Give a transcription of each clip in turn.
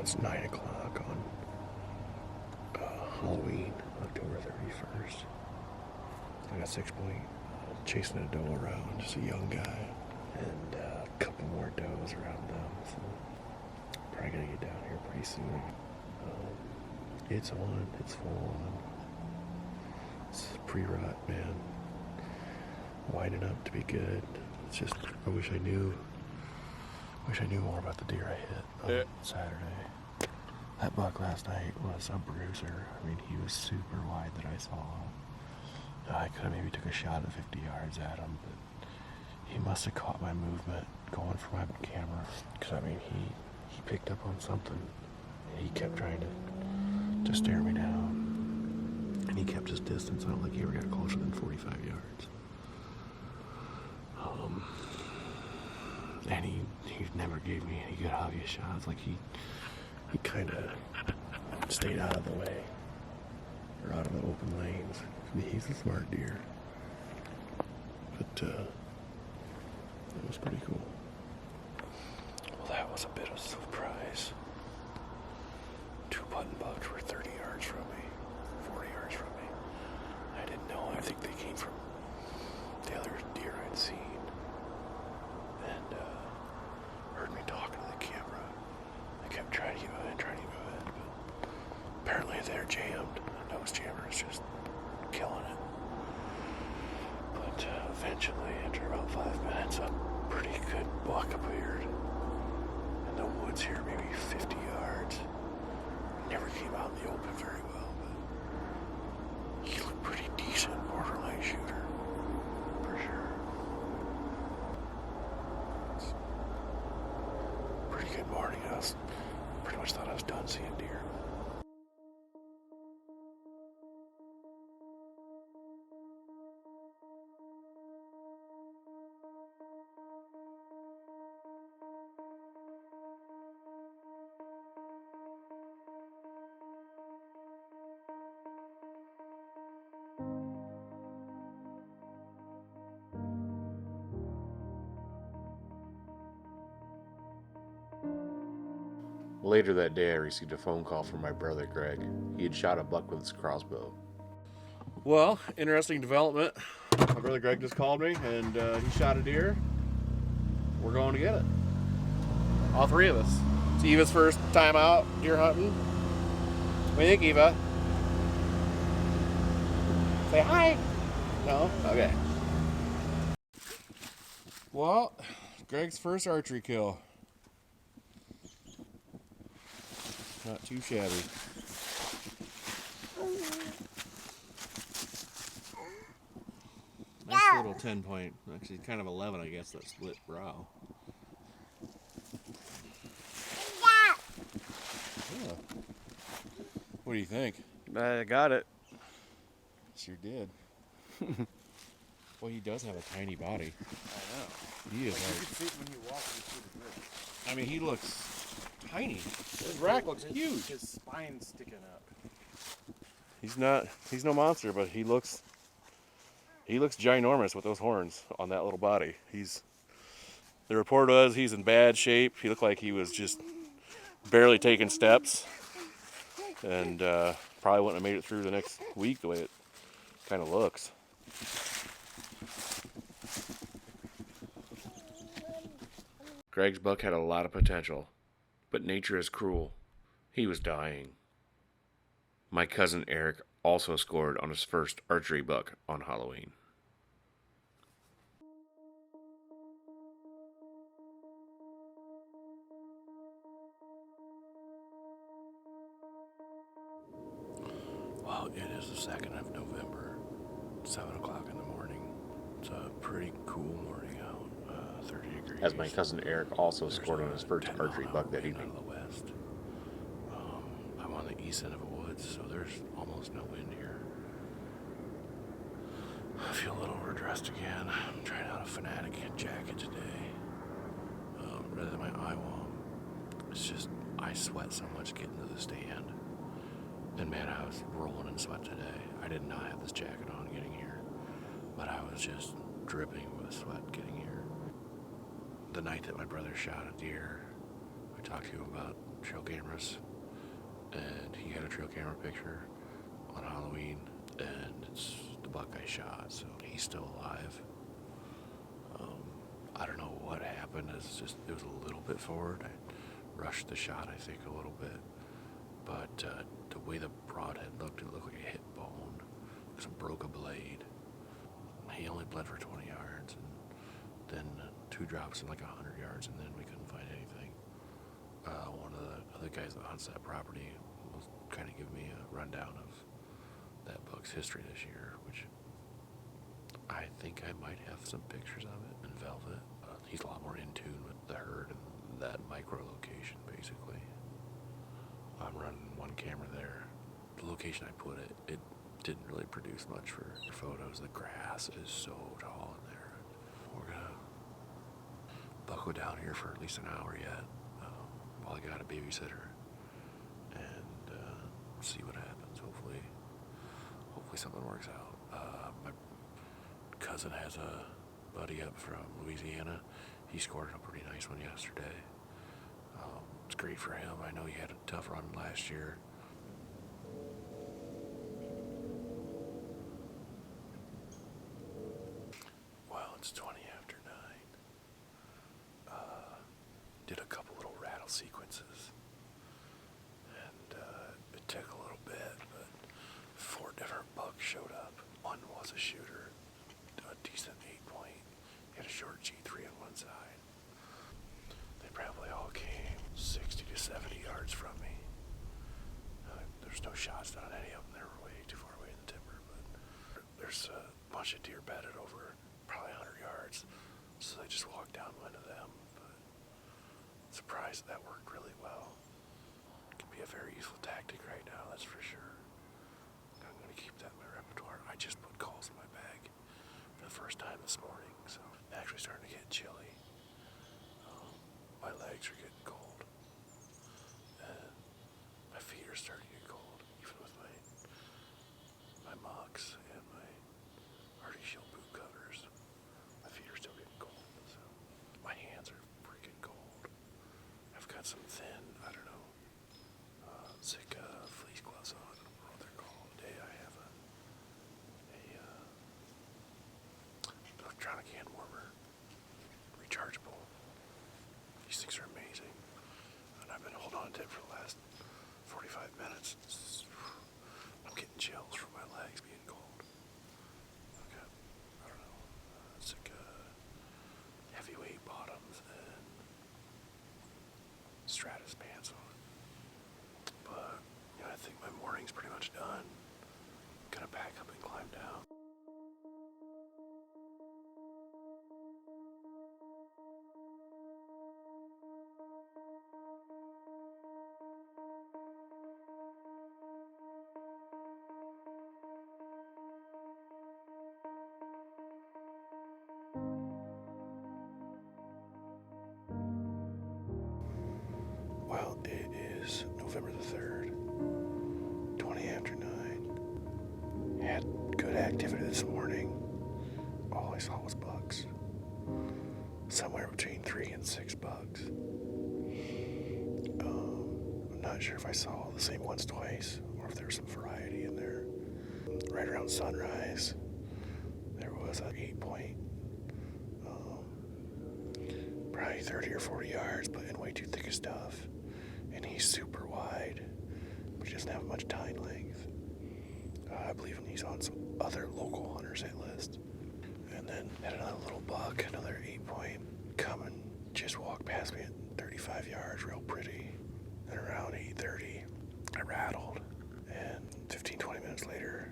It's 9 o'clock on Halloween, October 31st. I got 6 point, chasing a doe around, just a young guy, and a couple more does around them. So probably gonna get down here pretty soon. It's on, it's full on. It's pre-rut, man. Winding up to be good. It's just, I wish I knew more about the deer I hit on Saturday. That buck last night was a bruiser. I mean, he was super wide that I saw. I could have maybe took a shot at 50 yards at him, but he must have caught my movement going for my camera. Because, I mean, he picked up on something. He kept trying to stare me down. And he kept his distance. I don't think he ever got closer than 45 yards. And he never gave me any good obvious shots. Like he kind of stayed out of the way, or out of the open lanes. I mean, he's a smart deer, but it was pretty cool. Well, that was a bit of a surprise. 2 button bucks were 30 yards from me, 40 yards from me. I didn't know. I think they came from the other deer I'd seen. And heard me talking to the camera. I kept trying to go ahead, but apparently they're jammed. The nose jammer is just killing it. But eventually, after about 5 minutes, a pretty good buck appeared in the woods here, maybe 50 yards. Never came out in the open very well, but he looked pretty decent, borderline shooter, for sure. Pretty good morning. I pretty much thought I was done seeing deer. Later that day, I received a phone call from my brother Greg. He had shot a buck with his crossbow. Well, interesting development. My brother Greg just called me, and he shot a deer. We're going to get it. All 3 of us. It's Eva's first time out deer hunting. What do you think, Eva? Say hi. No? Okay. Well, Greg's first archery kill. Not too shabby. Nice little 10 point. Actually, kind of 11, I guess, that split brow. Yeah. What do you think? I got it. Sure did. Well, he does have a tiny body. I know. He is You like, can see it when you walk and you see the grip. I mean, he looks tiny. His rack looks huge. His spine's sticking up. He's no monster, but he looks ginormous with those horns on that little body. The report was he's in bad shape. He looked like he was just barely taking steps, and probably wouldn't have made it through the next week the way it kind of looks. Greg's buck had a lot of potential, but nature is cruel. He was dying. My cousin Eric also scored on his first archery buck on Halloween. Well, it is the 2nd of November, 7 o'clock in the morning. It's a pretty cool morning out, 30 degrees. As my cousin Eric also scored on his first archery buck that evening. Out of the west. I'm on the east end of the woods, so there's almost no wind here. I feel a little overdressed again. I'm trying out a Fanatic jacket today, rather than my Iowa. It's just, I sweat so much getting to the stand. And man, I was rolling in sweat today. I did not have this jacket on getting here, but I was just dripping with sweat getting here. The night that my brother shot a deer, I talked to him about trail cameras, and he had a trail camera picture on Halloween, and it's the buck I shot, so he's still alive. I don't know what happened. It was a little bit forward. I rushed the shot, I think, a little bit. But the way the broadhead looked, it looked like it hit bone. Because it broke a blade. He only bled for 20 yards. And then 2 drops in like 100 yards, and then we couldn't find anything. One of the other guys that hunts that property was kind of giving me a rundown of that buck's history this year, which I think I might have some pictures of it in Velvet. He's a lot more in tune with the herd and that micro location, basically. I'm running one camera there. The location I put it, it didn't really produce much for photos. The grass is so tall in there. We're gonna buckle down here for at least an hour yet, while I got a babysitter, and see what happens. Hopefully something works out. My cousin has a buddy up from Louisiana. He scored a pretty nice one yesterday. It's great for him. I know he had a tough run last year. Well, it's 20 after 9. Did a couple little rattle sequences, and it took a little bit, but 4 different bucks showed up. One was a shooter, a decent 8-point. He had a short G3 on one side. They probably all came 60 to 70 yards from me. There's no shots done on any of them. They were way too far away in the timber, but there's a bunch of deer bedded over probably 100 yards, so they just walked downwind of them. But surprised that worked really well. Could be a very useful tactic right now, that's for sure. I'm going to keep that in my repertoire. I just put calls in my bag for the first time this morning, so I'm actually starting to get chilly. My legs are getting cold, and my feet are starting to get cold, even with my mucks and my Hardy Shield boot covers. My feet are still getting cold, so my hands are freaking cold. I've got some thin, I don't know, Zika fleece gloves on. I don't know what they're called. Today I have a electronic hand warmer, rechargeable. These things are amazing, and I've been holding on to it for the last 45 minutes. I'm getting chills from my legs being cold. I've got, I don't know, it's like heavyweight bottoms and Stratus pants on. But I think my morning's pretty much done. I'm gonna pack up and climb down. Well, it is November the 3rd, 20 after 9. Had good activity this morning. All I saw was bucks. Somewhere between 3 and 6 bucks. I'm not sure if I saw the same ones twice, or if there was some variety in there. Right around sunrise, there was an 8-point. Probably 30 or 40 yards, but in way too thick of stuff. And he's super wide, but he doesn't have much tine length. I believe he's on some other local hunters' hit list. And then had another little buck, another 8-point, coming, just walked past me at 35 yards, real pretty. And around 8:30, I rattled, and 15, 20 minutes later,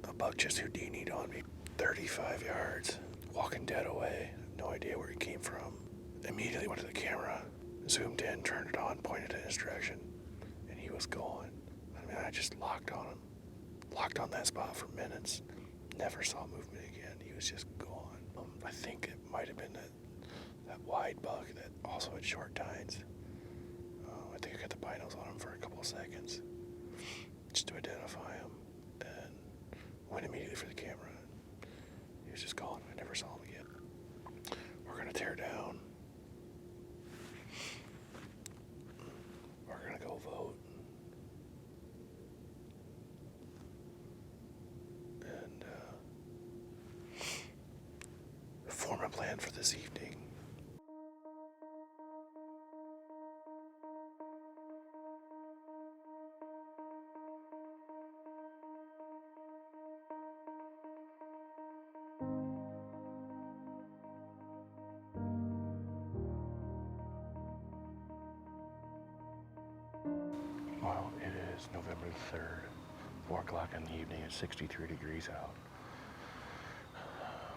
a buck just Houdini'd on me, 35 yards, walking dead away, no idea where he came from. Immediately went to the camera, zoomed in, turned it on, pointed in his direction, and he was gone. I mean, I just locked on him. Locked on that spot for minutes. Never saw movement again. He was just gone. I think it might have been that wide buck that also had short tines. I think I got the binos on him for a couple of seconds just to identify him. Then went immediately for the camera. He was just gone. I never saw him again. We're going to tear down go vote. And form a plan for this evening. Well, it is November 3rd, 4 o'clock in the evening. It's 63 degrees out.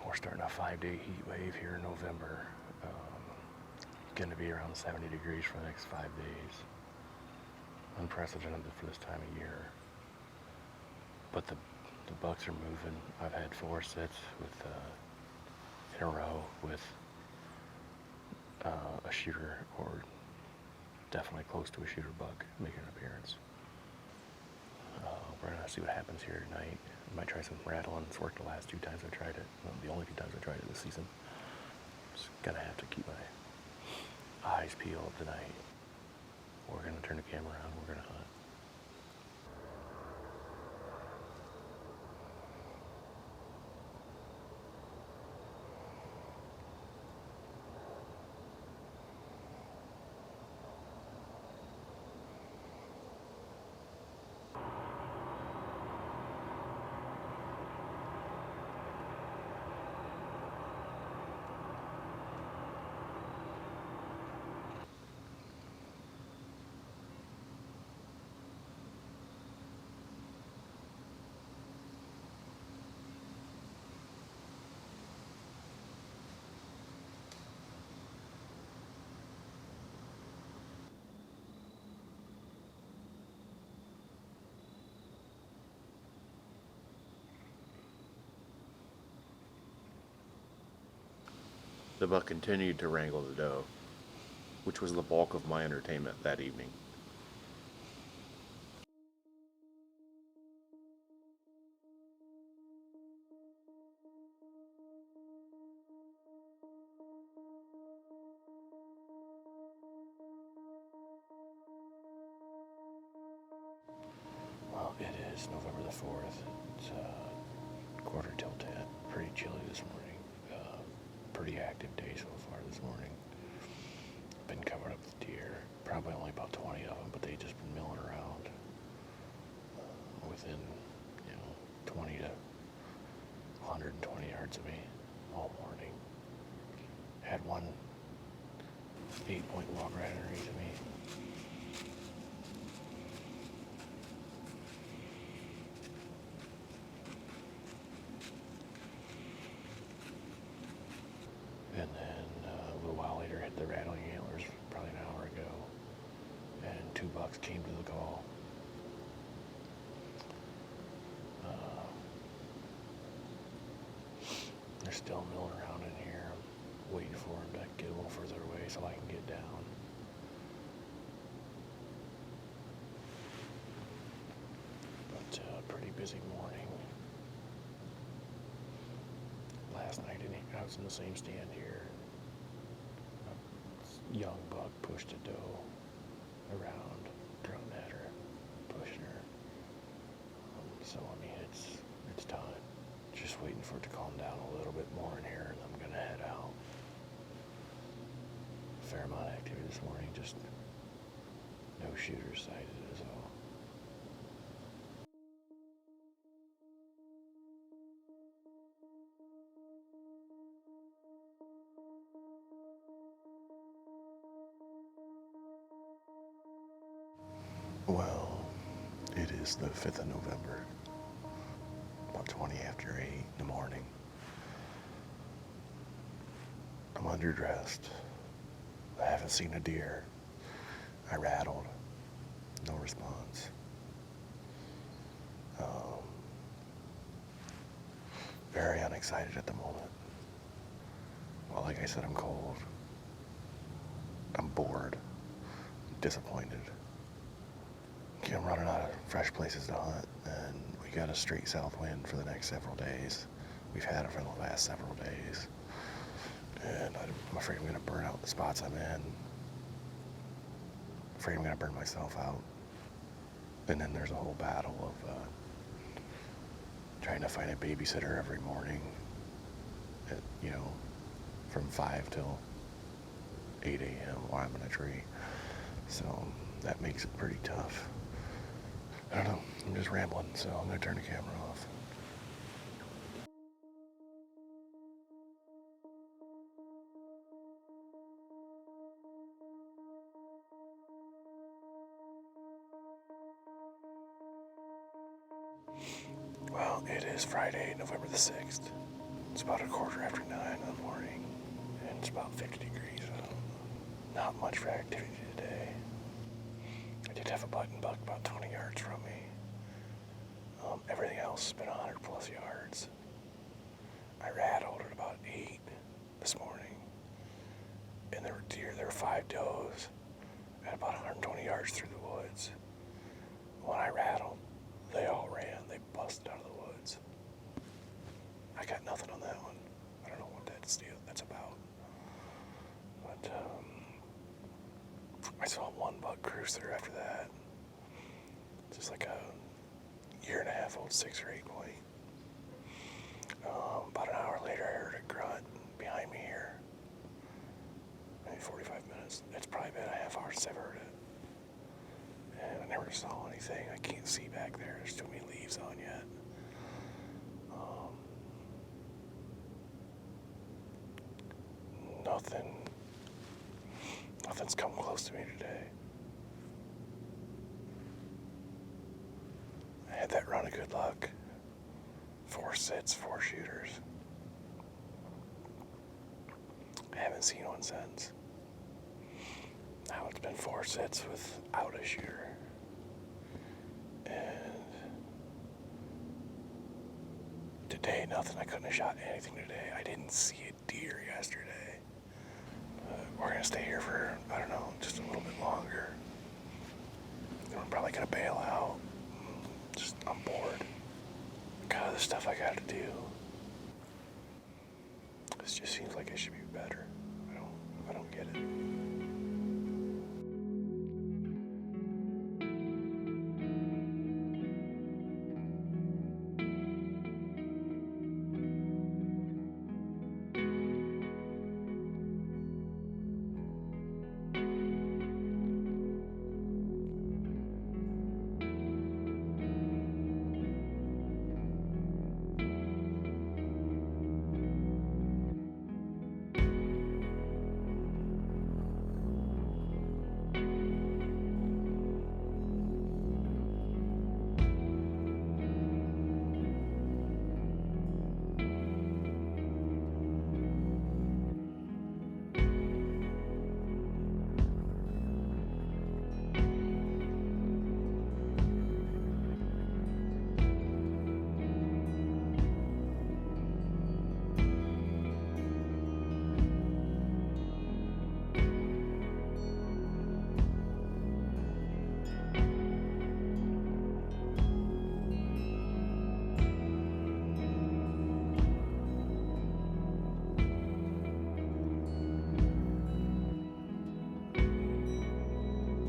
We're starting a 5-day heat wave here in November. Going to be around 70 degrees for the next 5 days. Unprecedented for this time of year. But the bucks are moving. I've had 4 sits with in a row with a shooter, or definitely close to a shooter buck, making an appearance. We're gonna see what happens here tonight. I might try some rattling. It's worked the last 2 times I tried it. Well, the only 2 times I tried it this season. Just gonna have to keep my eyes peeled tonight. We're gonna turn the camera on. We're gonna hunt. The buck continued to wrangle the doe, which was the bulk of my entertainment that evening. Well, it is November the 4th. It's quarter till 10. Pretty chilly this morning. Pretty active day so far this morning. Been covered up with deer. Probably only about 20 of them, but they just been milling around within, 20 to 120 yards of me all morning. Had one 8-point walk right underneath of me. And then a little while later hit the rattling antlers, probably an hour ago, and 2 bucks came to the call. They're still milling around in here. I'm waiting for them to get a little further away so I can get down. But pretty busy morning. Last night I was in the same stand here. A young buck pushed a doe around, thrown at her, pushing her. So I mean, it's time. Just waiting for it to calm down a little bit more in here, and I'm gonna head out. Fair amount of activity this morning, just no shooters sighted is all. Well, it is the 5th of November, about 20 after 8 in the morning. I'm underdressed. I haven't seen a deer. I rattled. No response. Very unexcited at the moment. Well, like I said, I'm cold. I'm bored. Disappointed. I'm running out of fresh places to hunt, and we got a straight south wind for the next several days. We've had it for the last several days, and I'm afraid I'm going to burn out the spots I'm in afraid I'm gonna burn myself out. And then there's a whole battle of trying to find a babysitter every morning, at, from 5 till 8 a.m. while I'm in a tree. So that makes it pretty tough. I don't know, I'm just rambling, so I'm gonna turn the camera off. Well, it is Friday, November the 6th. It's about 9:15 in the morning, and it's about 50 degrees. Not much for activity today. I did have a button buck about 20 yards from me. Everything else has been 100 plus yards. I rattled at about 8 this morning, and there were deer. There were 5 does at about 120 yards through the woods. When I rattled, they all ran. They busted out of the woods. I got nothing on that one. I don't know what that's about. But I saw one buck cruise through after that. Just like a 1.5-year-old 6 or 8 point. About an hour later, I heard a grunt behind me here. Maybe 45 minutes. It's probably been a half hour since I've heard it. And I never saw anything. I can't see back there. There's too many leaves on yet. Nothing's come close to me today. I had that run of good luck. 4 sits, 4 shooters. I haven't seen one since. Now it's been 4 sits without a shooter. And today, nothing. I couldn't have shot anything today. I didn't see a deer yesterday. We're going to stay here for, I don't know, just a little bit longer. Then we're probably going to bail out. I'm bored. Got other stuff I got to do. This just seems like it should be better. I don't get it.